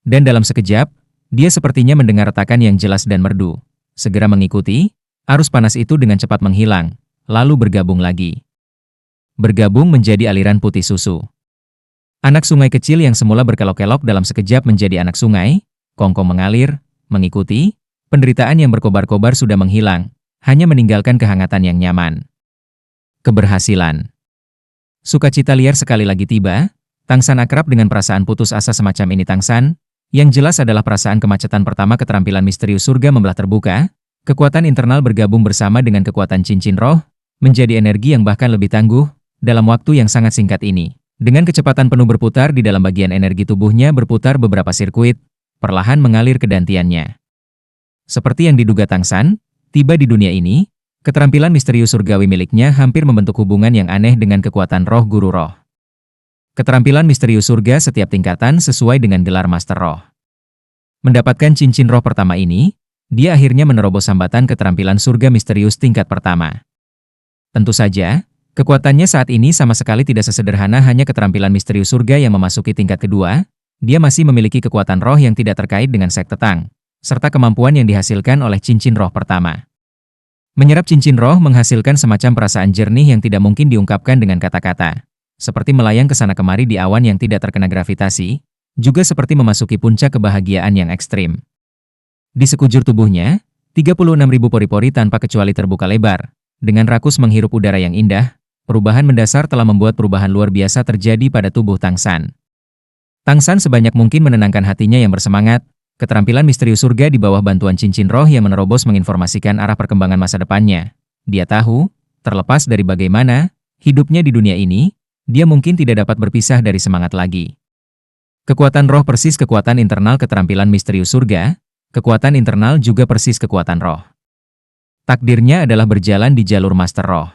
Dan dalam sekejap, dia sepertinya mendengar retakan yang jelas dan merdu. Segera mengikuti, arus panas itu dengan cepat menghilang, lalu bergabung lagi. Bergabung menjadi aliran putih susu. Anak sungai kecil yang semula berkelok-kelok dalam sekejap menjadi anak sungai, kongkong mengalir, mengikuti, penderitaan yang berkobar-kobar sudah menghilang, hanya meninggalkan kehangatan yang nyaman. Keberhasilan. Sukacita liar sekali lagi tiba. Tangsan akrab dengan perasaan putus asa semacam ini. Tangsan, yang jelas adalah perasaan kemacetan pertama keterampilan misterius surga membelah terbuka, kekuatan internal bergabung bersama dengan kekuatan cincin roh, menjadi energi yang bahkan lebih tangguh, dalam waktu yang sangat singkat ini. Dengan kecepatan penuh berputar di dalam bagian energi tubuhnya berputar beberapa sirkuit, perlahan mengalir ke dantiannya. Seperti yang diduga Tangsan, tiba di dunia ini, keterampilan misterius surgawi miliknya hampir membentuk hubungan yang aneh dengan kekuatan roh guru roh. Keterampilan misterius surga setiap tingkatan sesuai dengan gelar Master Roh. Mendapatkan cincin roh pertama ini, dia akhirnya menerobos hambatan keterampilan surga misterius tingkat pertama. Tentu saja, kekuatannya saat ini sama sekali tidak sesederhana hanya keterampilan misterius surga yang memasuki tingkat kedua, dia masih memiliki kekuatan roh yang tidak terkait dengan sekte Tang, serta kemampuan yang dihasilkan oleh cincin roh pertama. Menyerap cincin roh menghasilkan semacam perasaan jernih yang tidak mungkin diungkapkan dengan kata-kata. Seperti melayang ke sana kemari di awan yang tidak terkena gravitasi, juga seperti memasuki puncak kebahagiaan yang ekstrim. Di sekujur tubuhnya, 36.000 pori-pori tanpa kecuali terbuka lebar. Dengan rakus menghirup udara yang indah, perubahan mendasar telah membuat perubahan luar biasa terjadi pada tubuh Tangsan. Tangsan sebanyak mungkin menenangkan hatinya yang bersemangat. Keterampilan misterius surga di bawah bantuan cincin roh yang menerobos menginformasikan arah perkembangan masa depannya. Dia tahu, terlepas dari bagaimana hidupnya di dunia ini, dia mungkin tidak dapat berpisah dari semangat lagi. Kekuatan roh persis kekuatan internal keterampilan misterius surga, kekuatan internal juga persis kekuatan roh. Takdirnya adalah berjalan di jalur Master Roh.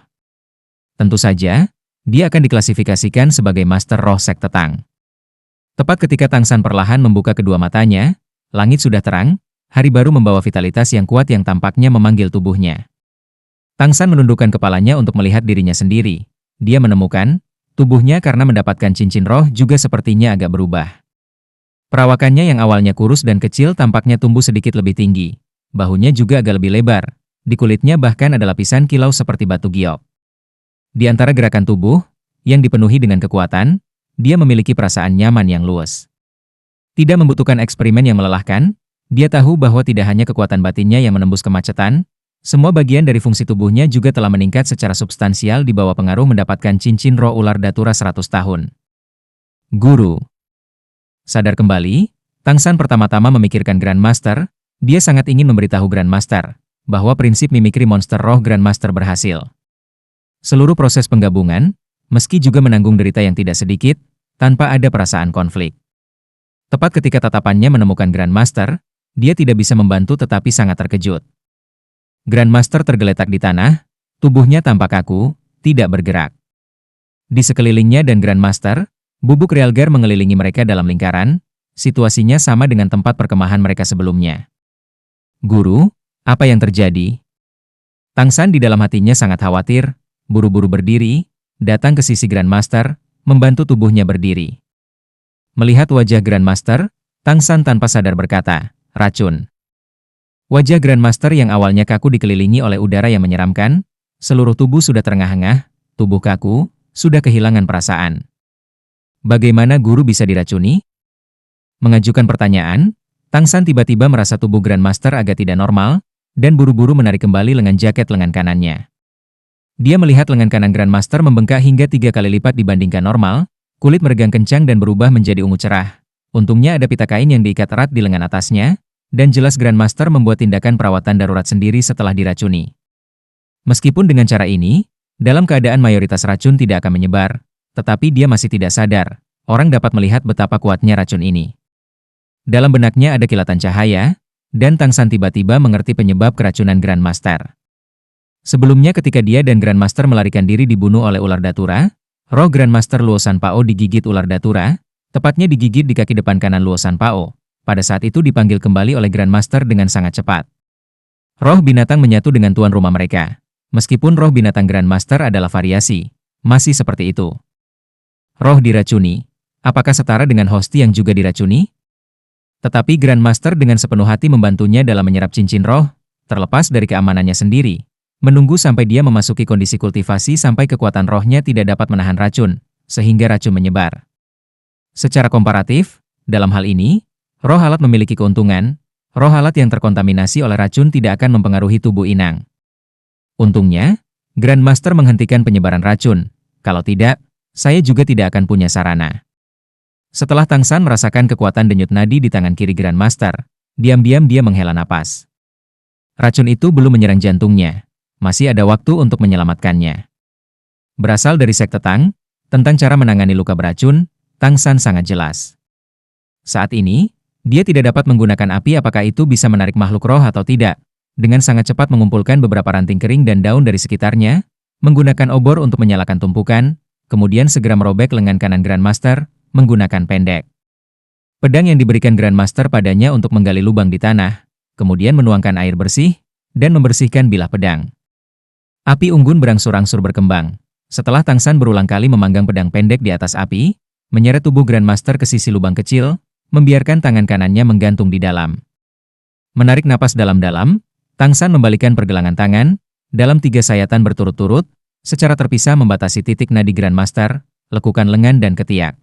Tentu saja, dia akan diklasifikasikan sebagai Master Roh Sekte Tang. Tepat ketika Tangsan perlahan membuka kedua matanya, langit sudah terang, hari baru membawa vitalitas yang kuat yang tampaknya memanggil tubuhnya. Tangsan menundukkan kepalanya untuk melihat dirinya sendiri. Dia menemukan, tubuhnya karena mendapatkan cincin roh juga sepertinya agak berubah. Perawakannya yang awalnya kurus dan kecil tampaknya tumbuh sedikit lebih tinggi. Bahunya juga agak lebih lebar. Di kulitnya bahkan ada lapisan kilau seperti batu giok. Di antara gerakan tubuh, yang dipenuhi dengan kekuatan, dia memiliki perasaan nyaman yang luas. Tidak membutuhkan eksperimen yang melelahkan, dia tahu bahwa tidak hanya kekuatan batinnya yang menembus kemacetan, semua bagian dari fungsi tubuhnya juga telah meningkat secara substansial di bawah pengaruh mendapatkan cincin roh ular datura 100 tahun. Guru. Sadar kembali, Tangsan pertama-tama memikirkan Grandmaster. Dia sangat ingin memberitahu Grandmaster bahwa prinsip mimikri monster roh Grandmaster berhasil. Seluruh proses penggabungan, meski juga menanggung derita yang tidak sedikit, tanpa ada perasaan konflik. Tepat ketika tatapannya menemukan Grandmaster, dia tidak bisa membantu tetapi sangat terkejut. Grandmaster tergeletak di tanah, tubuhnya tampak kaku, tidak bergerak. Di sekelilingnya dan Grandmaster, bubuk realgar mengelilingi mereka dalam lingkaran, situasinya sama dengan tempat perkemahan mereka sebelumnya. Guru, apa yang terjadi? Tangsan di dalam hatinya sangat khawatir, buru-buru berdiri, datang ke sisi Grandmaster, membantu tubuhnya berdiri. Melihat wajah Grandmaster, Tangsan tanpa sadar berkata, racun. Wajah Grandmaster yang awalnya kaku dikelilingi oleh udara yang menyeramkan, seluruh tubuh sudah terengah-engah, tubuh kaku, sudah kehilangan perasaan. Bagaimana guru bisa diracuni? Mengajukan pertanyaan, Tangsan tiba-tiba merasa tubuh Grandmaster agak tidak normal, dan buru-buru menarik kembali lengan jaket lengan kanannya. Dia melihat lengan kanan Grandmaster membengkak hingga 3 kali lipat dibandingkan normal, kulit meregang kencang dan berubah menjadi ungu cerah. Untungnya ada pita kain yang diikat erat di lengan atasnya, dan jelas Grandmaster membuat tindakan perawatan darurat sendiri setelah diracuni. Meskipun dengan cara ini, dalam keadaan mayoritas racun tidak akan menyebar, tetapi dia masih tidak sadar, orang dapat melihat betapa kuatnya racun ini. Dalam benaknya ada kilatan cahaya, dan Tangsan tiba-tiba mengerti penyebab keracunan Grandmaster. Sebelumnya ketika dia dan Grandmaster melarikan diri dibunuh oleh ular datura, roh Grandmaster Luo Sanpao digigit ular datura, tepatnya digigit di kaki depan kanan Luo Sanpao. Pada saat itu dipanggil kembali oleh Grandmaster dengan sangat cepat. Roh binatang menyatu dengan tuan rumah mereka. Meskipun roh binatang Grandmaster adalah variasi, masih seperti itu. Roh diracuni. Apakah setara dengan Hosti yang juga diracuni? Tetapi Grandmaster dengan sepenuh hati membantunya dalam menyerap cincin roh, terlepas dari keamanannya sendiri, menunggu sampai dia memasuki kondisi kultivasi sampai kekuatan rohnya tidak dapat menahan racun, sehingga racun menyebar. Secara komparatif, dalam hal ini, roh alat memiliki keuntungan, roh alat yang terkontaminasi oleh racun tidak akan mempengaruhi tubuh inang. Untungnya, Grandmaster menghentikan penyebaran racun, kalau tidak, saya juga tidak akan punya sarana. Setelah Tang San merasakan kekuatan denyut nadi di tangan kiri Grandmaster, diam-diam dia menghela napas. Racun itu belum menyerang jantungnya, masih ada waktu untuk menyelamatkannya. Berasal dari sekte Tang, tentang cara menangani luka beracun, Tang San sangat jelas. Saat ini, dia tidak dapat menggunakan api apakah itu bisa menarik makhluk roh atau tidak. Dengan sangat cepat mengumpulkan beberapa ranting kering dan daun dari sekitarnya, menggunakan obor untuk menyalakan tumpukan, kemudian segera merobek lengan kanan Grandmaster, menggunakan pendek. Pedang yang diberikan Grandmaster padanya untuk menggali lubang di tanah, kemudian menuangkan air bersih, dan membersihkan bilah pedang. Api unggun berangsur-angsur berkembang. Setelah Tang San berulang kali memanggang pedang pendek di atas api, menyeret tubuh Grandmaster ke sisi lubang kecil, membiarkan tangan kanannya menggantung di dalam. Menarik napas dalam-dalam, Tang San membalikkan pergelangan tangan, dalam 3 sayatan berturut-turut, secara terpisah membatasi titik nadi Grandmaster, lekukan lengan dan ketiak.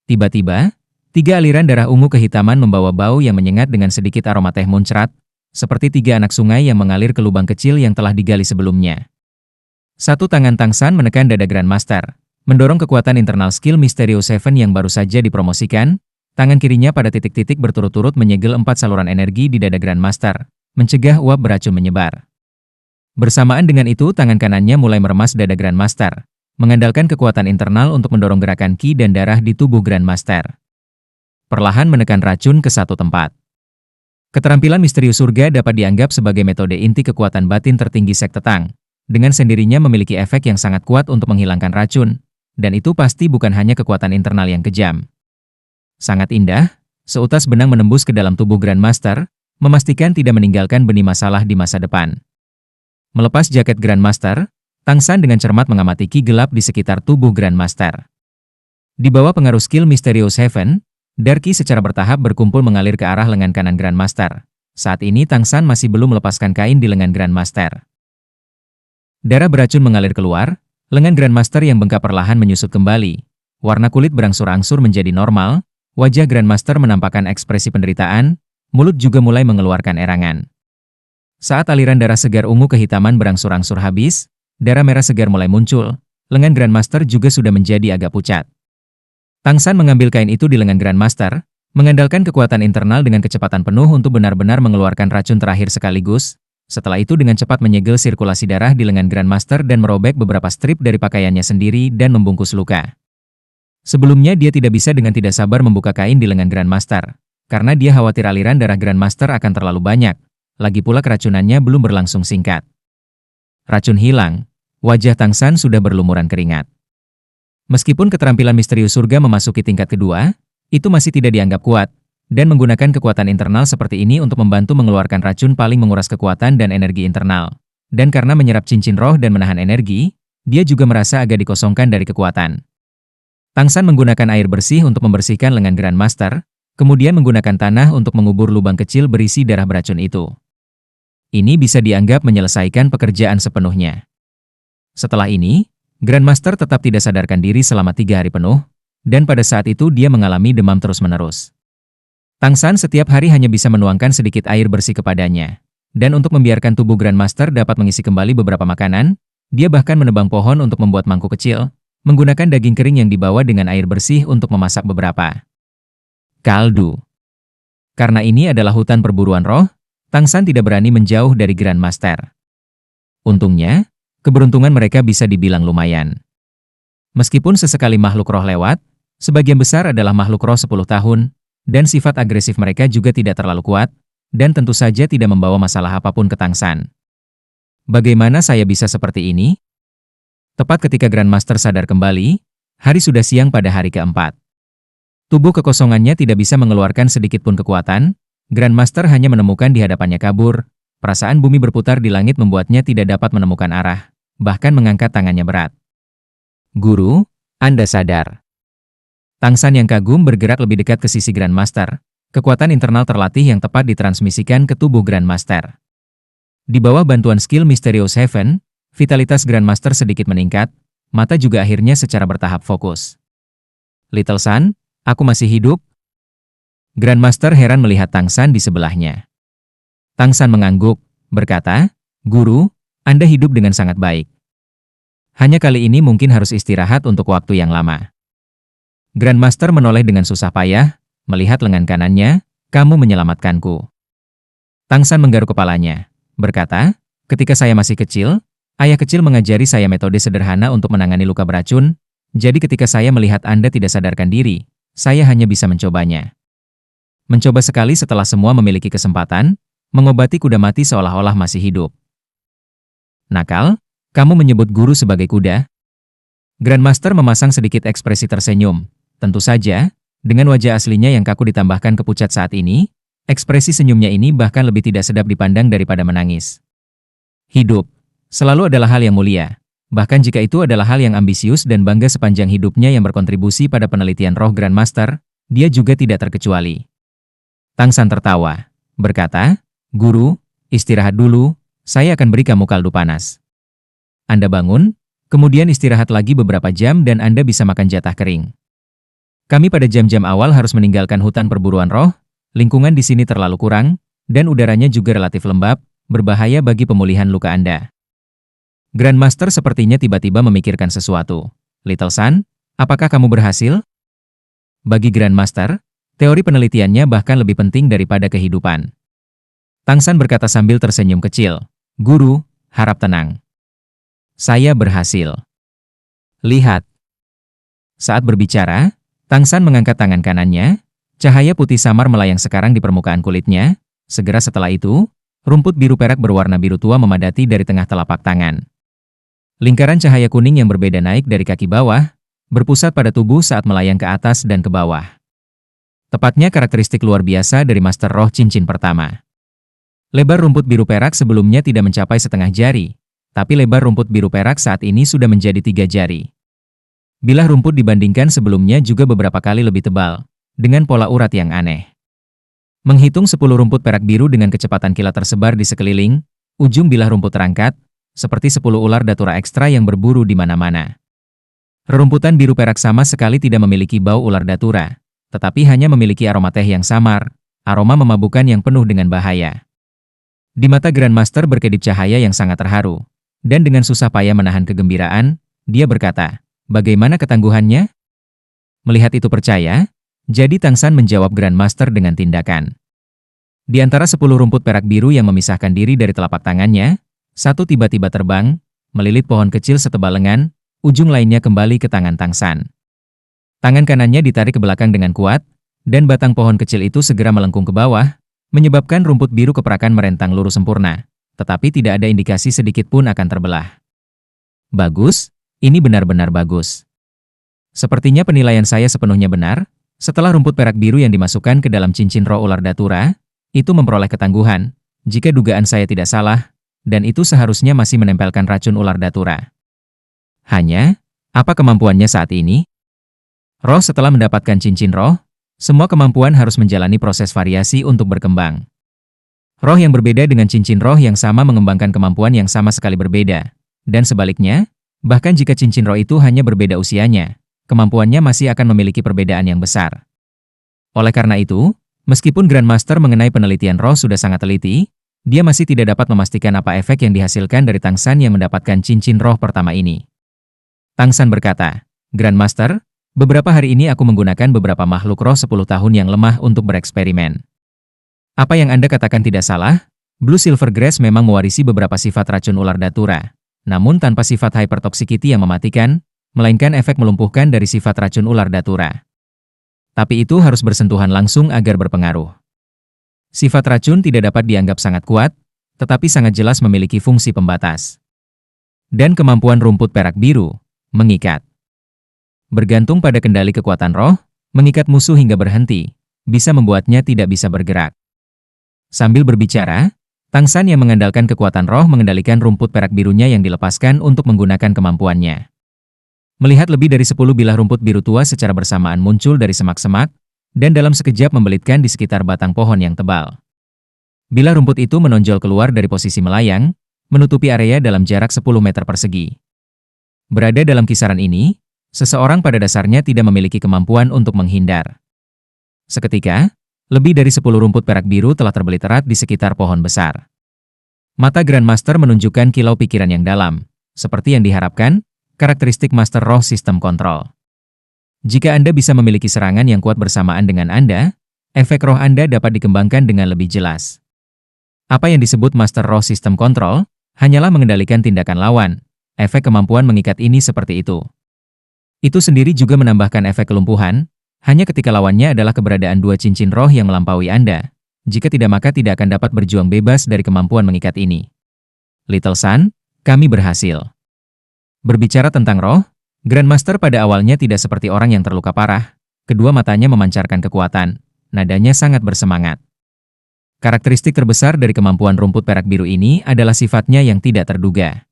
Tiba-tiba, 3 aliran darah ungu kehitaman membawa bau yang menyengat dengan sedikit aroma teh muncrat, seperti 3 anak sungai yang mengalir ke lubang kecil yang telah digali sebelumnya. Satu tangan Tang San menekan dada Grandmaster, mendorong kekuatan internal skill Mysterious Seven yang baru saja dipromosikan, tangan kirinya pada titik-titik berturut-turut menyegel 4 saluran energi di dada Grandmaster, mencegah uap beracun menyebar. Bersamaan dengan itu tangan kanannya mulai meremas dada Grandmaster, mengandalkan kekuatan internal untuk mendorong gerakan ki dan darah di tubuh Grandmaster. Perlahan menekan racun ke satu tempat. Keterampilan misterius surga dapat dianggap sebagai metode inti kekuatan batin tertinggi sekte Tang, dengan sendirinya memiliki efek yang sangat kuat untuk menghilangkan racun, dan itu pasti bukan hanya kekuatan internal yang kejam. Sangat indah, seutas benang menembus ke dalam tubuh Grandmaster, memastikan tidak meninggalkan benih masalah di masa depan. Melepas jaket Grandmaster, Tang San dengan cermat mengamati ki gelap di sekitar tubuh Grandmaster. Di bawah pengaruh skill Mysterious Heaven, Darki secara bertahap berkumpul mengalir ke arah lengan kanan Grandmaster. Saat ini Tang San masih belum melepaskan kain di lengan Grandmaster. Darah beracun mengalir keluar, lengan Grandmaster yang bengkak perlahan menyusut kembali. Warna kulit berangsur-angsur menjadi normal, wajah Grandmaster menampakkan ekspresi penderitaan, mulut juga mulai mengeluarkan erangan. Saat aliran darah segar ungu kehitaman berangsur-angsur habis, darah merah segar mulai muncul, lengan Grandmaster juga sudah menjadi agak pucat. Tang San mengambil kain itu di lengan Grandmaster, mengandalkan kekuatan internal dengan kecepatan penuh untuk benar-benar mengeluarkan racun terakhir sekaligus. Setelah itu dengan cepat menyegel sirkulasi darah di lengan Grandmaster dan merobek beberapa strip dari pakaiannya sendiri dan membungkus luka. Sebelumnya dia tidak bisa dengan tidak sabar membuka kain di lengan Grandmaster, karena dia khawatir aliran darah Grandmaster akan terlalu banyak, lagi pula keracunannya belum berlangsung singkat. Racun hilang. Wajah Tang San sudah berlumuran keringat. Meskipun keterampilan misterius surga memasuki tingkat kedua, itu masih tidak dianggap kuat, dan menggunakan kekuatan internal seperti ini untuk membantu mengeluarkan racun paling menguras kekuatan dan energi internal. Dan karena menyerap cincin roh dan menahan energi, dia juga merasa agak dikosongkan dari kekuatan. Tang San menggunakan air bersih untuk membersihkan lengan Grandmaster, kemudian menggunakan tanah untuk mengubur lubang kecil berisi darah beracun itu. Ini bisa dianggap menyelesaikan pekerjaan sepenuhnya. Setelah ini, Grandmaster tetap tidak sadarkan diri selama 3 hari penuh, dan pada saat itu dia mengalami demam terus-menerus. Tang San setiap hari hanya bisa menuangkan sedikit air bersih kepadanya, dan untuk membiarkan tubuh Grandmaster dapat mengisi kembali beberapa makanan, dia bahkan menebang pohon untuk membuat mangkuk kecil, menggunakan daging kering yang dibawa dengan air bersih untuk memasak beberapa kaldu. Karena ini adalah hutan perburuan roh, Tang San tidak berani menjauh dari Grandmaster. Untungnya, keberuntungan mereka bisa dibilang lumayan. Meskipun sesekali makhluk roh lewat, sebagian besar adalah makhluk roh 10 tahun, dan sifat agresif mereka juga tidak terlalu kuat, dan tentu saja tidak membawa masalah apapun ke Tang San. Bagaimana saya bisa seperti ini? Tepat ketika Grandmaster sadar kembali, hari sudah siang pada hari keempat. Tubuh kekosongannya tidak bisa mengeluarkan sedikit pun kekuatan, Grandmaster hanya menemukan di hadapannya kabur, perasaan bumi berputar di langit membuatnya tidak dapat menemukan arah, bahkan mengangkat tangannya berat. Guru, Anda sadar. Tang San yang kagum bergerak lebih dekat ke sisi Grandmaster, kekuatan internal terlatih yang tepat ditransmisikan ke tubuh Grandmaster. Di bawah bantuan skill Mysterious Heaven, vitalitas Grandmaster sedikit meningkat, mata juga akhirnya secara bertahap fokus. Little Sun, aku masih hidup? Grandmaster heran melihat Tang San di sebelahnya. Tang San mengangguk, berkata, Guru, Anda hidup dengan sangat baik. Hanya kali ini mungkin harus istirahat untuk waktu yang lama. Grandmaster menoleh dengan susah payah, melihat lengan kanannya, kamu menyelamatkanku. Tang San menggaruk kepalanya, berkata, ketika saya masih kecil, ayah kecil mengajari saya metode sederhana untuk menangani luka beracun, jadi ketika saya melihat Anda tidak sadarkan diri, saya hanya bisa mencobanya. Mencoba sekali setelah semua memiliki kesempatan, mengobati kuda mati seolah-olah masih hidup. Nakal, kamu menyebut guru sebagai kuda? Grandmaster memasang sedikit ekspresi tersenyum. Tentu saja, dengan wajah aslinya yang kaku ditambahkan kepucat saat ini, ekspresi senyumnya ini bahkan lebih tidak sedap dipandang daripada menangis. Hidup selalu adalah hal yang mulia, bahkan jika itu adalah hal yang ambisius dan bangga sepanjang hidupnya yang berkontribusi pada penelitian roh Grandmaster, dia juga tidak terkecuali. Tang San tertawa, berkata, Guru, istirahat dulu, saya akan beri kamu kaldu panas. Anda bangun, kemudian istirahat lagi beberapa jam dan Anda bisa makan jatah kering. Kami pada jam-jam awal harus meninggalkan hutan perburuan roh, lingkungan di sini terlalu kurang, dan udaranya juga relatif lembab, berbahaya bagi pemulihan luka Anda. Grandmaster sepertinya tiba-tiba memikirkan sesuatu. Little Sun, apakah kamu berhasil? Bagi Grandmaster, teori penelitiannya bahkan lebih penting daripada kehidupan. Tang San berkata sambil tersenyum kecil, Guru, harap tenang. Saya berhasil. Lihat. Saat berbicara, Tang San mengangkat tangan kanannya, cahaya putih samar melayang sekarang di permukaan kulitnya, segera setelah itu, rumput biru perak berwarna biru tua memadati dari tengah telapak tangan. Lingkaran cahaya kuning yang berbeda naik dari kaki bawah, berpusat pada tubuh saat melayang ke atas dan ke bawah. Tepatnya karakteristik luar biasa dari Master Roh Cincin pertama. Lebar rumput biru perak sebelumnya tidak mencapai setengah jari, tapi lebar rumput biru perak saat ini sudah menjadi 3 jari. Bilah rumput dibandingkan sebelumnya juga beberapa kali lebih tebal, dengan pola urat yang aneh. Menghitung 10 rumput perak biru dengan kecepatan kilat tersebar di sekeliling, ujung bilah rumput terangkat, seperti 10 ular datura ekstra yang berburu di mana-mana. Rerumputan biru perak sama sekali tidak memiliki bau ular datura, tetapi hanya memiliki aroma teh yang samar, aroma memabukkan yang penuh dengan bahaya. Di mata Grandmaster berkedip cahaya yang sangat terharu, dan dengan susah payah menahan kegembiraan, dia berkata, bagaimana ketangguhannya? Melihat itu percaya, jadi Tang San menjawab Grandmaster dengan tindakan. Di antara 10 rumput perak biru yang memisahkan diri dari telapak tangannya, satu tiba-tiba terbang, melilit pohon kecil setebal lengan, ujung lainnya kembali ke tangan Tang San. Tangan kanannya ditarik ke belakang dengan kuat, dan batang pohon kecil itu segera melengkung ke bawah, menyebabkan rumput biru keperakan merentang lurus sempurna, tetapi tidak ada indikasi sedikit pun akan terbelah. Bagus, ini benar-benar bagus. Sepertinya penilaian saya sepenuhnya benar, setelah rumput perak biru yang dimasukkan ke dalam cincin roh ular datura, itu memperoleh ketangguhan, jika dugaan saya tidak salah, dan itu seharusnya masih menempelkan racun ular datura. Hanya, apa kemampuannya saat ini? Roh setelah mendapatkan cincin roh, semua kemampuan harus menjalani proses variasi untuk berkembang. Roh yang berbeda dengan cincin roh yang sama mengembangkan kemampuan yang sama sekali berbeda. Dan sebaliknya, bahkan jika cincin roh itu hanya berbeda usianya, kemampuannya masih akan memiliki perbedaan yang besar. Oleh karena itu, meskipun Grandmaster mengenai penelitian roh sudah sangat teliti, dia masih tidak dapat memastikan apa efek yang dihasilkan dari Tang San yang mendapatkan cincin roh pertama ini. Tang San berkata, Grandmaster, beberapa hari ini aku menggunakan beberapa makhluk roh 10 tahun yang lemah untuk bereksperimen. Apa yang Anda katakan tidak salah, Blue Silver Grass memang mewarisi beberapa sifat racun ular datura, namun tanpa sifat hypertoxicity yang mematikan, melainkan efek melumpuhkan dari sifat racun ular datura. Tapi itu harus bersentuhan langsung agar berpengaruh. Sifat racun tidak dapat dianggap sangat kuat, tetapi sangat jelas memiliki fungsi pembatas. Dan kemampuan rumput perak biru, mengikat. Bergantung pada kendali kekuatan roh, mengikat musuh hingga berhenti, bisa membuatnya tidak bisa bergerak. Sambil berbicara, Tang San yang mengandalkan kekuatan roh mengendalikan rumput perak birunya yang dilepaskan untuk menggunakan kemampuannya. Melihat lebih dari 10 bilah rumput biru tua secara bersamaan muncul dari semak-semak, dan dalam sekejap membelitkan di sekitar batang pohon yang tebal. Bila rumput itu menonjol keluar dari posisi melayang, menutupi area dalam jarak 10 meter persegi. Berada dalam kisaran ini, seseorang pada dasarnya tidak memiliki kemampuan untuk menghindar. Seketika, lebih dari 10 rumput perak biru telah terbelit erat di sekitar pohon besar. Mata Grandmaster menunjukkan kilau pikiran yang dalam, seperti yang diharapkan, karakteristik Master Roh Sistem Kontrol. Jika Anda bisa memiliki serangan yang kuat bersamaan dengan Anda, efek roh Anda dapat dikembangkan dengan lebih jelas. Apa yang disebut Master Roh Sistem Kontrol, hanyalah mengendalikan tindakan lawan. Efek kemampuan mengikat ini seperti itu. Itu sendiri juga menambahkan efek kelumpuhan, hanya ketika lawannya adalah keberadaan dua cincin roh yang melampaui Anda. Jika tidak maka tidak akan dapat berjuang bebas dari kemampuan mengikat ini. Little Sun, kami berhasil. Berbicara tentang roh, Grandmaster pada awalnya tidak seperti orang yang terluka parah. Kedua matanya memancarkan kekuatan, nadanya sangat bersemangat. Karakteristik terbesar dari kemampuan rumput perak biru ini adalah sifatnya yang tidak terduga.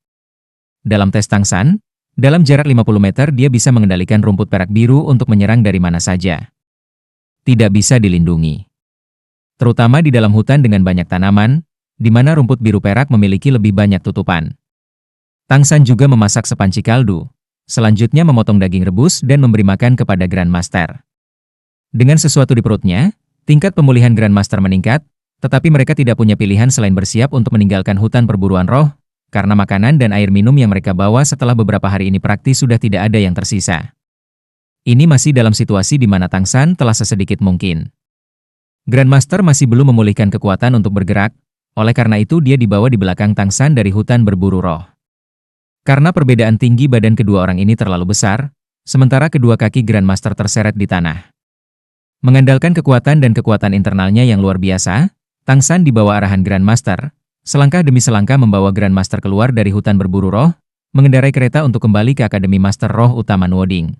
Dalam tes Tang San, dalam jarak 50 meter dia bisa mengendalikan rumput perak biru untuk menyerang dari mana saja. Tidak bisa dilindungi. Terutama di dalam hutan dengan banyak tanaman, di mana rumput biru perak memiliki lebih banyak tutupan. Tang San juga memasak sepanci kaldu, selanjutnya memotong daging rebus dan memberi makan kepada Grandmaster. Dengan sesuatu di perutnya, tingkat pemulihan Grandmaster meningkat, tetapi mereka tidak punya pilihan selain bersiap untuk meninggalkan hutan perburuan roh, karena makanan dan air minum yang mereka bawa setelah beberapa hari ini praktis sudah tidak ada yang tersisa. Ini masih dalam situasi di mana Tang San telah sesedikit mungkin. Grandmaster masih belum memulihkan kekuatan untuk bergerak, oleh karena itu dia dibawa di belakang Tang San dari hutan berburu roh. Karena perbedaan tinggi badan kedua orang ini terlalu besar, sementara kedua kaki Grandmaster terseret di tanah. Mengandalkan kekuatan dan kekuatan internalnya yang luar biasa, Tang San dibawa arahan Grandmaster, selangkah demi selangkah membawa Grandmaster keluar dari hutan berburu roh, mengendarai kereta untuk kembali ke Akademi Master Roh Utama Nuoding.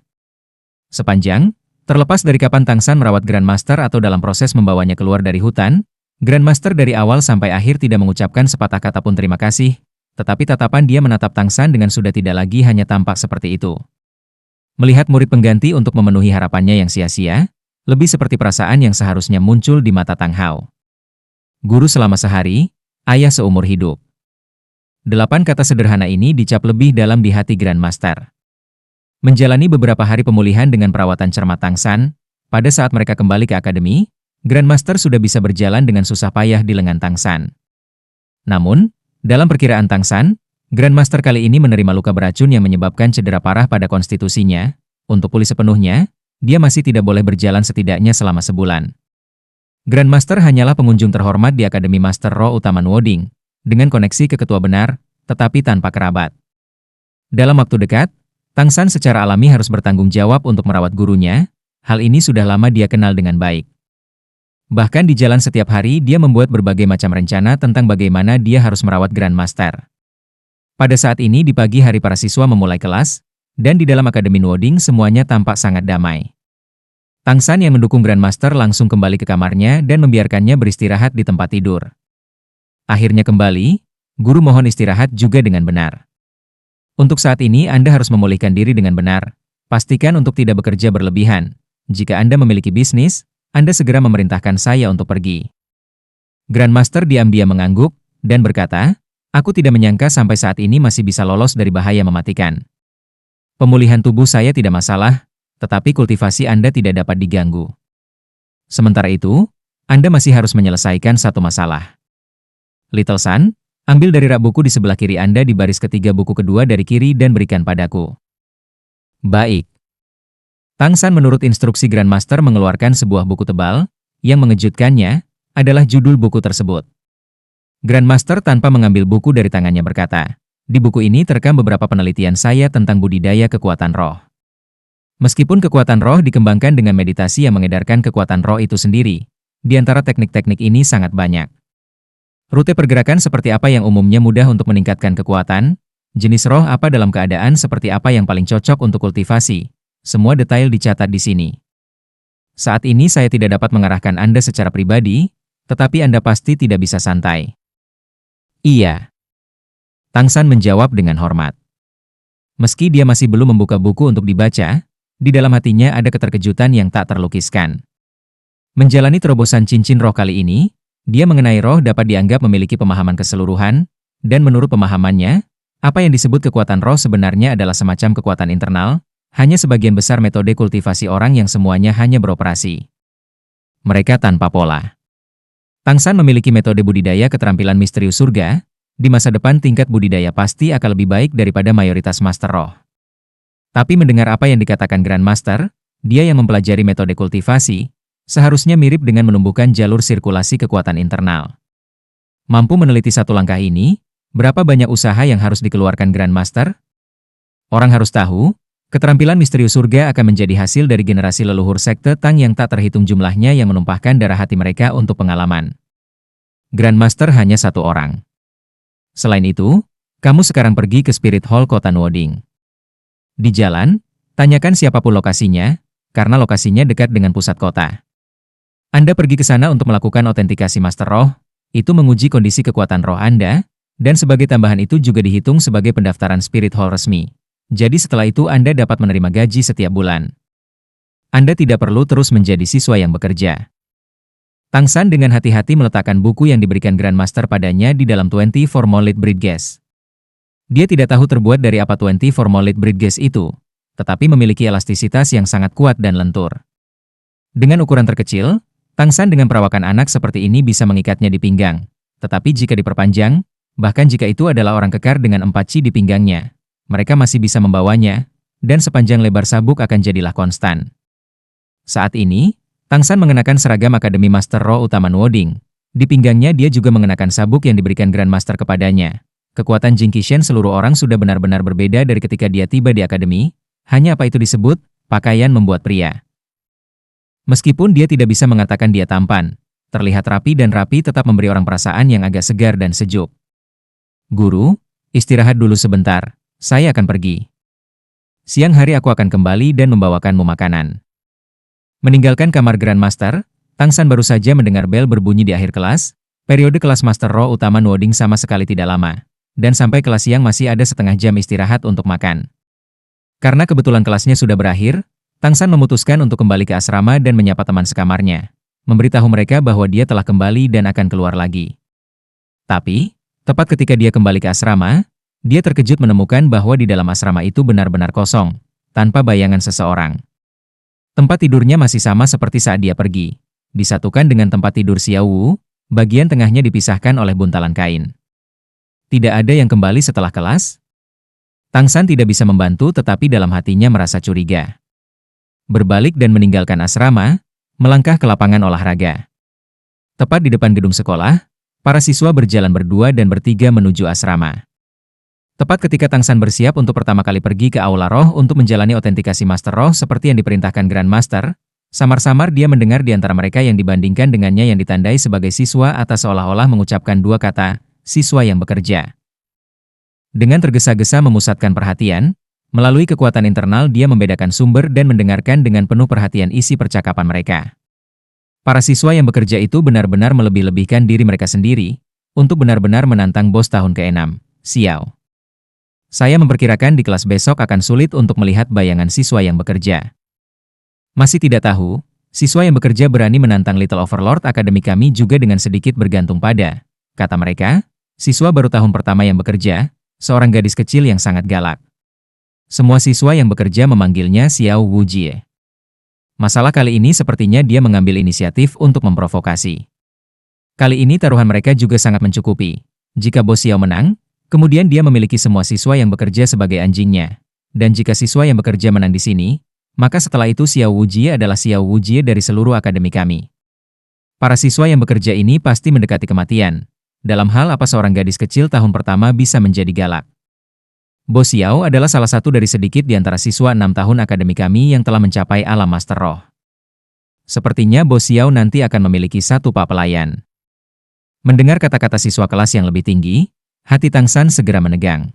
Sepanjang, terlepas dari kapan Tang San merawat Grandmaster atau dalam proses membawanya keluar dari hutan, Grandmaster dari awal sampai akhir tidak mengucapkan sepatah kata pun terima kasih, tetapi tatapan dia menatap Tang San dengan sudah tidak lagi hanya tampak seperti itu. Melihat murid pengganti untuk memenuhi harapannya yang sia-sia, lebih seperti perasaan yang seharusnya muncul di mata Tang Hao. Guru selama sehari, ayah seumur hidup. 8 kata sederhana ini dicap lebih dalam di hati Grandmaster. Menjalani beberapa hari pemulihan dengan perawatan cermat Tang San, pada saat mereka kembali ke akademi, Grandmaster sudah bisa berjalan dengan susah payah di lengan Tang San. Namun, dalam perkiraan Tang San, Grandmaster kali ini menerima luka beracun yang menyebabkan cedera parah pada konstitusinya. Untuk pulih sepenuhnya, dia masih tidak boleh berjalan setidaknya selama sebulan. Grandmaster hanyalah pengunjung terhormat di Akademi Master Roh Utama Nuoding, dengan koneksi ke ketua benar, tetapi tanpa kerabat. Dalam waktu dekat, Tang San secara alami harus bertanggung jawab untuk merawat gurunya, hal ini sudah lama dia kenal dengan baik. Bahkan di jalan setiap hari dia membuat berbagai macam rencana tentang bagaimana dia harus merawat Grandmaster. Pada saat ini di pagi hari para siswa memulai kelas, dan di dalam Akademi Nuoding semuanya tampak sangat damai. Tang San yang mendukung Grandmaster langsung kembali ke kamarnya dan membiarkannya beristirahat di tempat tidur. Akhirnya kembali, guru mohon istirahat juga dengan benar. Untuk saat ini Anda harus memulihkan diri dengan benar. Pastikan untuk tidak bekerja berlebihan. Jika Anda memiliki bisnis, Anda segera memerintahkan saya untuk pergi. Grandmaster diam-diam mengangguk dan berkata, aku tidak menyangka sampai saat ini masih bisa lolos dari bahaya mematikan. Pemulihan tubuh saya tidak masalah, tetapi kultivasi Anda tidak dapat diganggu. Sementara itu, Anda masih harus menyelesaikan satu masalah. Little Sun, ambil dari rak buku di sebelah kiri Anda di baris ketiga buku kedua dari kiri dan berikan padaku. Baik. Tang San menurut instruksi Grandmaster mengeluarkan sebuah buku tebal, yang mengejutkannya adalah judul buku tersebut. Grandmaster tanpa mengambil buku dari tangannya berkata, di buku ini terekam beberapa penelitian saya tentang budidaya kekuatan roh. Meskipun kekuatan roh dikembangkan dengan meditasi yang mengedarkan kekuatan roh itu sendiri, di antara teknik-teknik ini sangat banyak. Rute pergerakan seperti apa yang umumnya mudah untuk meningkatkan kekuatan, jenis roh apa dalam keadaan seperti apa yang paling cocok untuk kultivasi, semua detail dicatat di sini. Saat ini saya tidak dapat mengarahkan Anda secara pribadi, tetapi Anda pasti tidak bisa santai. Iya. Tang San menjawab dengan hormat. Meski dia masih belum membuka buku untuk dibaca, di dalam hatinya ada keterkejutan yang tak terlukiskan. Menjalani terobosan cincin roh kali ini, dia mengenai roh dapat dianggap memiliki pemahaman keseluruhan, dan menurut pemahamannya, apa yang disebut kekuatan roh sebenarnya adalah semacam kekuatan internal, hanya sebagian besar metode kultivasi orang yang semuanya hanya beroperasi. Mereka tanpa pola. Tang San memiliki metode budidaya keterampilan misterius surga, di masa depan tingkat budidaya pasti akan lebih baik daripada mayoritas master roh. Tapi mendengar apa yang dikatakan Grand Master, dia yang mempelajari metode kultivasi, seharusnya mirip dengan menumbuhkan jalur sirkulasi kekuatan internal. Mampu meneliti satu langkah ini, berapa banyak usaha yang harus dikeluarkan Grand Master? Orang harus tahu, keterampilan misterius surga akan menjadi hasil dari generasi leluhur sekte Tang yang tak terhitung jumlahnya yang menumpahkan darah hati mereka untuk pengalaman. Grand Master hanya satu orang. Selain itu, kamu sekarang pergi ke Spirit Hall Kota Nuoding. Di jalan, tanyakan siapapun lokasinya, karena lokasinya dekat dengan pusat kota. Anda pergi ke sana untuk melakukan autentikasi Master Roh, itu menguji kondisi kekuatan roh Anda, dan sebagai tambahan itu juga dihitung sebagai pendaftaran Spirit Hall resmi. Jadi setelah itu Anda dapat menerima gaji setiap bulan. Anda tidak perlu terus menjadi siswa yang bekerja. Tang San dengan hati-hati meletakkan buku yang diberikan Grand Master padanya di dalam 24 Moonlit Briefcase. Dia tidak tahu terbuat dari apa 24 Moonlit Briefcase itu, tetapi memiliki elastisitas yang sangat kuat dan lentur. Dengan ukuran terkecil, Tang San dengan perawakan anak seperti ini bisa mengikatnya di pinggang. Tetapi jika diperpanjang, bahkan jika itu adalah orang kekar dengan 4 chi di pinggangnya, mereka masih bisa membawanya, dan sepanjang lebar sabuk akan jadilah konstan. Saat ini, Tang San mengenakan seragam Akademi Master Roh Utama Nuoding. Di pinggangnya dia juga mengenakan sabuk yang diberikan Grand Master kepadanya. Kekuatan Jing Qishan seluruh orang sudah benar-benar berbeda dari ketika dia tiba di akademi. Hanya apa itu disebut, pakaian membuat pria. Meskipun dia tidak bisa mengatakan dia tampan, terlihat rapi dan rapi tetap memberi orang perasaan yang agak segar dan sejuk. Guru, istirahat dulu sebentar, saya akan pergi. Siang hari aku akan kembali dan membawakanmu makanan. Meninggalkan kamar Grand Master, Tang San baru saja mendengar bel berbunyi di akhir kelas. Periode kelas Master Roh Utama Nuoding sama sekali tidak lama, dan sampai kelas siang masih ada setengah jam istirahat untuk makan. Karena kebetulan kelasnya sudah berakhir, Tang San memutuskan untuk kembali ke asrama dan menyapa teman sekamarnya, memberitahu mereka bahwa dia telah kembali dan akan keluar lagi. Tapi, tepat ketika dia kembali ke asrama, dia terkejut menemukan bahwa di dalam asrama itu benar-benar kosong, tanpa bayangan seseorang. Tempat tidurnya masih sama seperti saat dia pergi. Disatukan dengan tempat tidur Xiao Wu, bagian tengahnya dipisahkan oleh buntalan kain. Tidak ada yang kembali setelah kelas? Tang San tidak bisa membantu tetapi dalam hatinya merasa curiga. Berbalik dan meninggalkan asrama, melangkah ke lapangan olahraga. Tepat di depan gedung sekolah, para siswa berjalan berdua dan bertiga menuju asrama. Tepat ketika Tang San bersiap untuk pertama kali pergi ke Aula Roh untuk menjalani autentikasi Master Roh seperti yang diperintahkan Grand Master, samar-samar dia mendengar di antara mereka yang dibandingkan dengannya yang ditandai sebagai siswa atas seolah-olah mengucapkan dua kata, siswa yang bekerja. Dengan tergesa-gesa memusatkan perhatian, melalui kekuatan internal dia membedakan sumber dan mendengarkan dengan penuh perhatian isi percakapan mereka. Para siswa yang bekerja itu benar-benar melebih-lebihkan diri mereka sendiri, untuk benar-benar menantang bos tahun ke-6, Xiao. Saya memperkirakan di kelas besok akan sulit untuk melihat bayangan siswa yang bekerja. Masih tidak tahu, siswa yang bekerja berani menantang Little Overlord Akademi kami juga dengan sedikit bergantung pada, kata mereka, siswa baru tahun pertama yang bekerja, seorang gadis kecil yang sangat galak. Semua siswa yang bekerja memanggilnya Xiao Wujie. Masalah kali ini sepertinya dia mengambil inisiatif untuk memprovokasi. Kali ini taruhan mereka juga sangat mencukupi. Jika bos Xiao menang, kemudian dia memiliki semua siswa yang bekerja sebagai anjingnya. Dan jika siswa yang bekerja menang di sini, maka setelah itu Xiao Wujie adalah Xiao Wujie dari seluruh akademi kami. Para siswa yang bekerja ini pasti mendekati kematian. Dalam hal apa seorang gadis kecil tahun pertama bisa menjadi galak. Bos Xiao adalah salah satu dari sedikit di antara siswa 6 tahun akademi kami yang telah mencapai alam Master Roh. Sepertinya Bos Xiao nanti akan memiliki satu pak pelayan. Mendengar kata-kata siswa kelas yang lebih tinggi, hati Tang San segera menegang.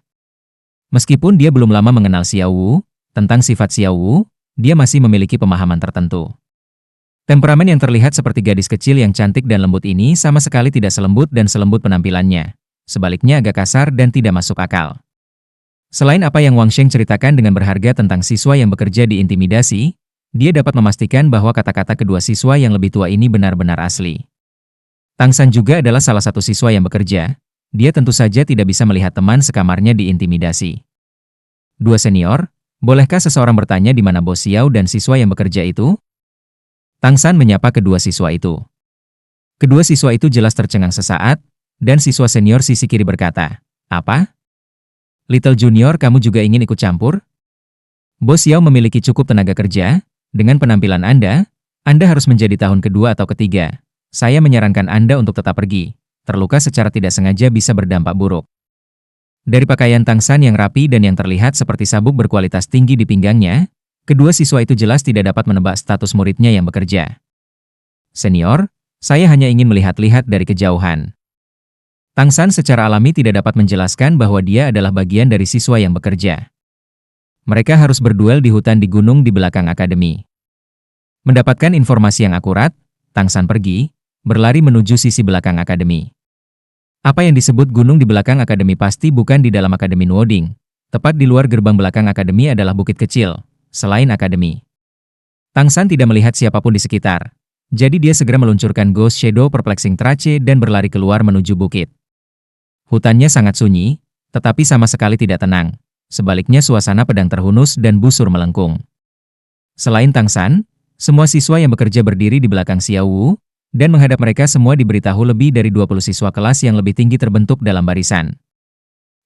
Meskipun dia belum lama mengenal Xiao Wu, tentang sifat Xiao Wu, dia masih memiliki pemahaman tertentu. Temperamen yang terlihat seperti gadis kecil yang cantik dan lembut ini sama sekali tidak selembut dan selembut penampilannya. Sebaliknya agak kasar dan tidak masuk akal. Selain apa yang Wang Sheng ceritakan dengan berharga tentang siswa yang bekerja di intimidasi, dia dapat memastikan bahwa kata-kata kedua siswa yang lebih tua ini benar-benar asli. Tang San juga adalah salah satu siswa yang bekerja. Dia tentu saja tidak bisa melihat teman sekamarnya diintimidasi. Dua senior, bolehkah seseorang bertanya di mana Bos Xiao dan siswa yang bekerja itu? Tang San menyapa kedua siswa itu. Kedua siswa itu jelas tercengang sesaat, dan siswa senior sisi kiri berkata, "Apa? Little Junior, kamu juga ingin ikut campur? Bos Xiao memiliki cukup tenaga kerja. Dengan penampilan Anda harus menjadi tahun kedua atau ketiga. Saya menyarankan Anda untuk tetap pergi. Terluka secara tidak sengaja bisa berdampak buruk." Dari pakaian Tang San yang rapi dan yang terlihat seperti sabuk berkualitas tinggi di pinggangnya, kedua siswa itu jelas tidak dapat menebak status muridnya yang bekerja. "Senior, saya hanya ingin melihat-lihat dari kejauhan." Tang San secara alami tidak dapat menjelaskan bahwa dia adalah bagian dari siswa yang bekerja. Mereka harus berduel di hutan di gunung di belakang akademi. Mendapatkan informasi yang akurat, Tang San pergi, berlari menuju sisi belakang akademi. Apa yang disebut gunung di belakang akademi pasti bukan di dalam akademi Nuoding. Tepat di luar gerbang belakang akademi adalah bukit kecil, selain akademi. Tang San tidak melihat siapapun di sekitar. Jadi dia segera meluncurkan Ghost Shadow Perplexing Trace dan berlari keluar menuju bukit. Hutannya sangat sunyi, tetapi sama sekali tidak tenang. Sebaliknya suasana pedang terhunus dan busur melengkung. Selain Tang San, semua siswa yang bekerja berdiri di belakang Xiao Wu, dan menghadap mereka semua diberitahu lebih dari 20 siswa kelas yang lebih tinggi terbentuk dalam barisan.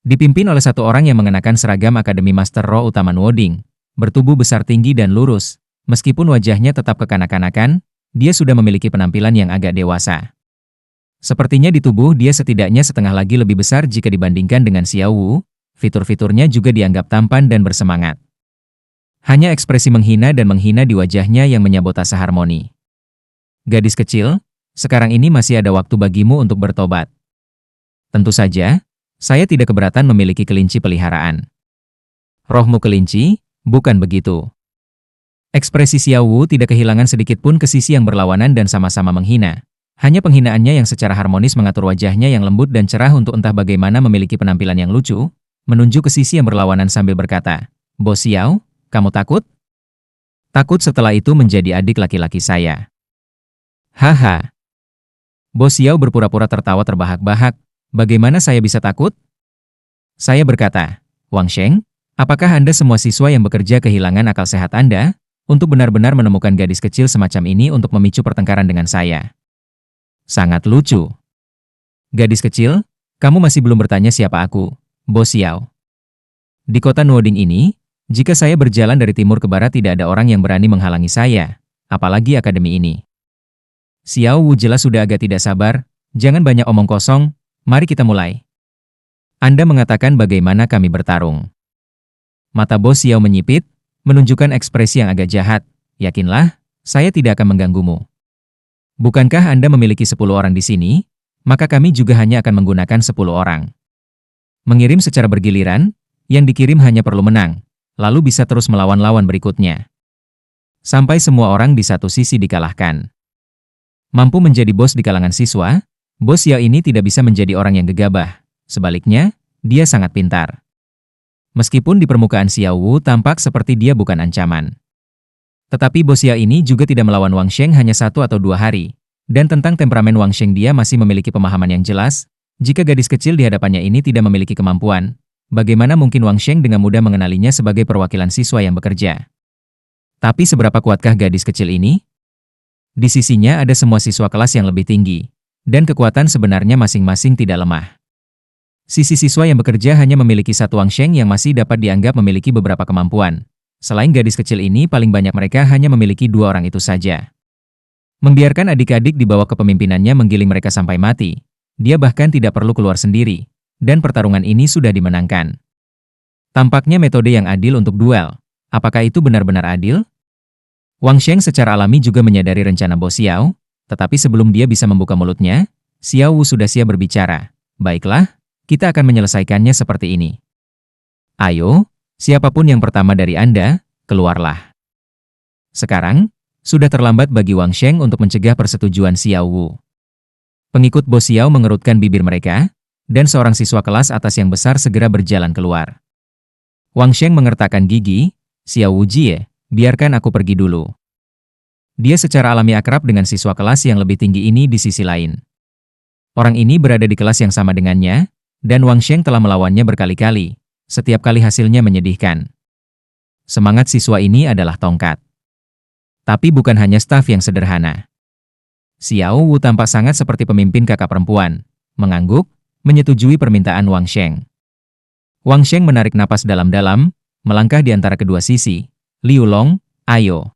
Dipimpin oleh satu orang yang mengenakan seragam Akademi Master Roh Utama Nuoding, bertubuh besar tinggi dan lurus, meskipun wajahnya tetap kekanak-kanakan, dia sudah memiliki penampilan yang agak dewasa. Sepertinya di tubuh dia setidaknya setengah lagi lebih besar jika dibandingkan dengan Xiao Wu. Fitur-fiturnya juga dianggap tampan dan bersemangat. Hanya ekspresi menghina dan menghina di wajahnya yang menyabotase harmoni. "Gadis kecil, sekarang ini masih ada waktu bagimu untuk bertobat. Tentu saja, saya tidak keberatan memiliki kelinci peliharaan." "Rohmu kelinci? Bukan begitu." Ekspresi Xiao Wu tidak kehilangan sedikit pun ke sisi yang berlawanan dan sama-sama menghina. Hanya penghinaannya yang secara harmonis mengatur wajahnya yang lembut dan cerah untuk entah bagaimana memiliki penampilan yang lucu, menunjuk ke sisi yang berlawanan sambil berkata, "Bos Xiao, kamu takut?" "Takut setelah itu menjadi adik laki-laki saya." "Haha." Bos Xiao berpura-pura tertawa terbahak-bahak. "Bagaimana saya bisa takut?" Saya berkata, "Wang Sheng, apakah Anda semua siswa yang bekerja kehilangan akal sehat Anda untuk benar-benar menemukan gadis kecil semacam ini untuk memicu pertengkaran dengan saya?" Sangat lucu. "Gadis kecil, kamu masih belum bertanya siapa aku, Bos Xiao. Di kota Nuoding ini, jika saya berjalan dari timur ke barat tidak ada orang yang berani menghalangi saya, apalagi akademi ini." Xiao Wu jelas sudah agak tidak sabar. "Jangan banyak omong kosong, mari kita mulai. Anda mengatakan bagaimana kami bertarung." Mata Bos Xiao menyipit, menunjukkan ekspresi yang agak jahat. "Yakinlah, saya tidak akan mengganggumu. Bukankah Anda memiliki 10 orang di sini? Maka kami juga hanya akan menggunakan 10 orang. Mengirim secara bergiliran, yang dikirim hanya perlu menang, lalu bisa terus melawan lawan berikutnya. Sampai semua orang di satu sisi dikalahkan. Mampu menjadi bos di kalangan siswa, Bos Xiao ini tidak bisa menjadi orang yang gegabah. Sebaliknya, dia sangat pintar. Meskipun di permukaan Xiao Wu tampak seperti dia bukan ancaman. Tetapi Bos Xiao ini juga tidak melawan Wang Sheng hanya 1 atau 2 hari. Dan tentang temperamen Wang Sheng dia masih memiliki pemahaman yang jelas. Jika gadis kecil di hadapannya ini tidak memiliki kemampuan, bagaimana mungkin Wang Sheng dengan mudah mengenalinya sebagai perwakilan siswa yang bekerja? Tapi seberapa kuatkah gadis kecil ini? Di sisinya ada semua siswa kelas yang lebih tinggi. Dan kekuatan sebenarnya masing-masing tidak lemah. Sisi siswa yang bekerja hanya memiliki satu Wang Sheng yang masih dapat dianggap memiliki beberapa kemampuan. Selain gadis kecil ini, paling banyak mereka hanya memiliki 2 orang itu saja. Membiarkan adik-adik di bawah kepemimpinannya menggiling mereka sampai mati. Dia bahkan tidak perlu keluar sendiri. Dan pertarungan ini sudah dimenangkan. Tampaknya metode yang adil untuk duel. Apakah itu benar-benar adil? Wang Sheng secara alami juga menyadari rencana Bos Xiao, tetapi sebelum dia bisa membuka mulutnya, Xiao Wu sudah siap berbicara. "Baiklah, kita akan menyelesaikannya seperti ini. Ayo, siapapun yang pertama dari Anda, keluarlah." Sekarang, sudah terlambat bagi Wang Sheng untuk mencegah persetujuan Xiao Wu. Pengikut Bos Xiao mengerutkan bibir mereka, dan seorang siswa kelas atas yang besar segera berjalan keluar. Wang Sheng mengertakkan gigi, "Xiao Wu Jie, biarkan aku pergi dulu." Dia secara alami akrab dengan siswa kelas yang lebih tinggi ini di sisi lain. Orang ini berada di kelas yang sama dengannya, dan Wang Sheng telah melawannya berkali-kali, setiap kali hasilnya menyedihkan. Semangat siswa ini adalah tongkat. Tapi bukan hanya staf yang sederhana. Xiao Wu tampak sangat seperti pemimpin kakak perempuan, mengangguk, menyetujui permintaan Wang Sheng. Wang Sheng menarik napas dalam-dalam, melangkah di antara kedua sisi. Liu Long, ayo.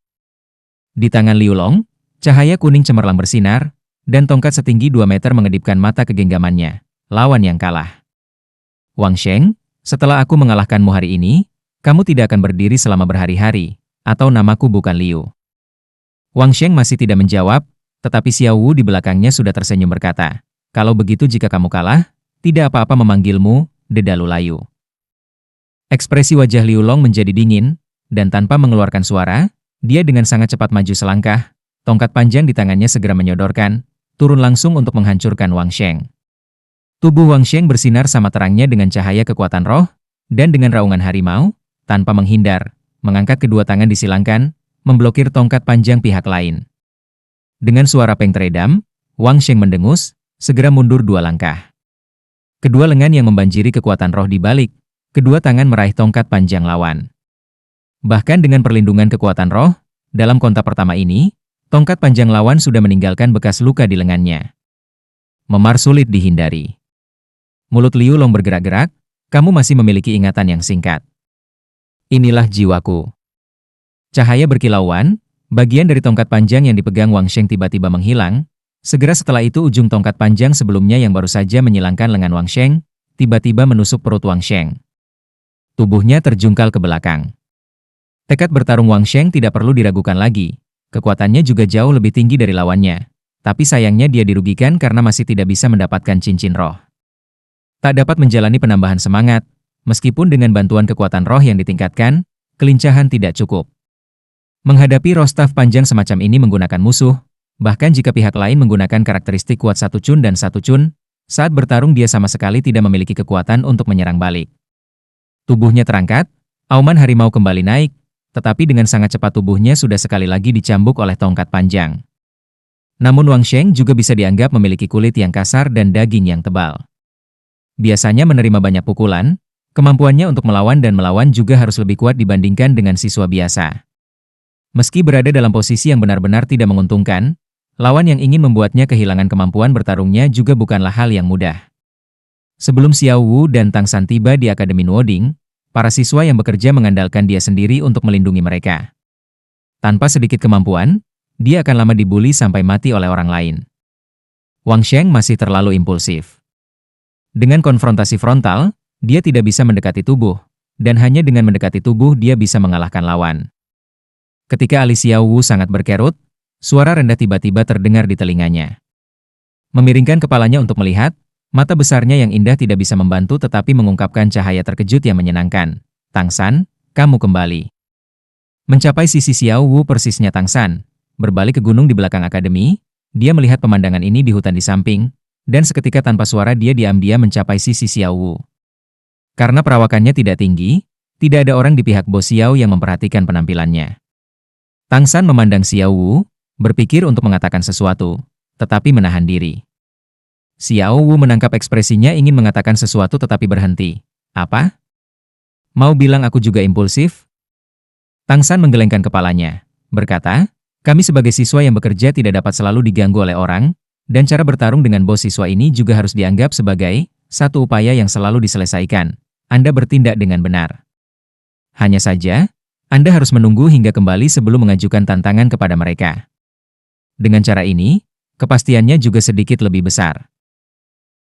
Di tangan Liu Long, cahaya kuning cemerlang bersinar, dan tongkat setinggi 2 meter mengedipkan mata kegenggamannya. Lawan yang kalah. Wang Sheng, setelah aku mengalahkanmu hari ini, kamu tidak akan berdiri selama berhari-hari, atau namaku bukan Liu. Wang Sheng masih tidak menjawab, tetapi Xiao Wu di belakangnya sudah tersenyum berkata, kalau begitu jika kamu kalah, tidak apa-apa memanggilmu, Dedalu Layu. Ekspresi wajah Liu Long menjadi dingin, dan tanpa mengeluarkan suara, dia dengan sangat cepat maju selangkah, tongkat panjang di tangannya segera menyodorkan, turun langsung untuk menghancurkan Wang Sheng. Tubuh Wang Sheng bersinar sama terangnya dengan cahaya kekuatan roh, dan dengan raungan harimau, tanpa menghindar, mengangkat kedua tangan disilangkan, memblokir tongkat panjang pihak lain. Dengan suara peng teredam, Wang Sheng mendengus, segera mundur 2 langkah. Kedua lengan yang membanjiri kekuatan roh dibalik, kedua tangan meraih tongkat panjang lawan. Bahkan dengan perlindungan kekuatan roh, dalam kontak pertama ini, tongkat panjang lawan sudah meninggalkan bekas luka di lengannya. Memar sulit dihindari. Mulut Liu Long bergerak-gerak, kamu masih memiliki ingatan yang singkat. Inilah jiwaku. Cahaya berkilauan, bagian dari tongkat panjang yang dipegang Wang Sheng tiba-tiba menghilang, segera setelah itu ujung tongkat panjang sebelumnya yang baru saja menyilangkan lengan Wang Sheng, tiba-tiba menusuk perut Wang Sheng. Tubuhnya terjungkal ke belakang. Tekad bertarung Wang Sheng tidak perlu diragukan lagi, kekuatannya juga jauh lebih tinggi dari lawannya. Tapi sayangnya dia dirugikan karena masih tidak bisa mendapatkan cincin roh. Tak dapat menjalani penambahan semangat, meskipun dengan bantuan kekuatan roh yang ditingkatkan, kelincahan tidak cukup. Menghadapi roh staf panjang semacam ini menggunakan musuh, bahkan jika pihak lain menggunakan karakteristik kuat 1 cun dan 1 cun, saat bertarung dia sama sekali tidak memiliki kekuatan untuk menyerang balik. Tubuhnya terangkat, auman harimau kembali naik, tetapi dengan sangat cepat tubuhnya sudah sekali lagi dicambuk oleh tongkat panjang. Namun Wang Sheng juga bisa dianggap memiliki kulit yang kasar dan daging yang tebal. Biasanya menerima banyak pukulan, kemampuannya untuk melawan dan melawan juga harus lebih kuat dibandingkan dengan siswa biasa. Meski berada dalam posisi yang benar-benar tidak menguntungkan, lawan yang ingin membuatnya kehilangan kemampuan bertarungnya juga bukanlah hal yang mudah. Sebelum Xiao Wu dan Tang San tiba di Akademi Nuoding, para siswa yang bekerja mengandalkan dia sendiri untuk melindungi mereka. Tanpa sedikit kemampuan, dia akan lama dibully sampai mati oleh orang lain. Wang Sheng masih terlalu impulsif. Dengan konfrontasi frontal, dia tidak bisa mendekati tubuh, dan hanya dengan mendekati tubuh dia bisa mengalahkan lawan. Ketika alis Xiao Wu sangat berkerut, suara rendah tiba-tiba terdengar di telinganya. Memiringkan kepalanya untuk melihat, mata besarnya yang indah tidak bisa membantu tetapi mengungkapkan cahaya terkejut yang menyenangkan. Tang San, kamu kembali. Mencapai sisi Xiao Wu persisnya Tang San, berbalik ke gunung di belakang akademi, dia melihat pemandangan ini di hutan di samping, dan seketika tanpa suara dia diam-diam mencapai sisi Xiao Wu. Karena perawakannya tidak tinggi, tidak ada orang di pihak Bos Xiao yang memperhatikan penampilannya. Tang San memandang Xiao Wu, berpikir untuk mengatakan sesuatu, tetapi menahan diri. Xiao Wu menangkap ekspresinya ingin mengatakan sesuatu tetapi berhenti. Apa? Mau bilang aku juga impulsif? Tang San menggelengkan kepalanya, berkata, kami sebagai siswa yang bekerja tidak dapat selalu diganggu oleh orang, dan cara bertarung dengan bos siswa ini juga harus dianggap sebagai satu upaya yang selalu diselesaikan. Anda bertindak dengan benar. Hanya saja, Anda harus menunggu hingga kembali sebelum mengajukan tantangan kepada mereka. Dengan cara ini, kepastiannya juga sedikit lebih besar.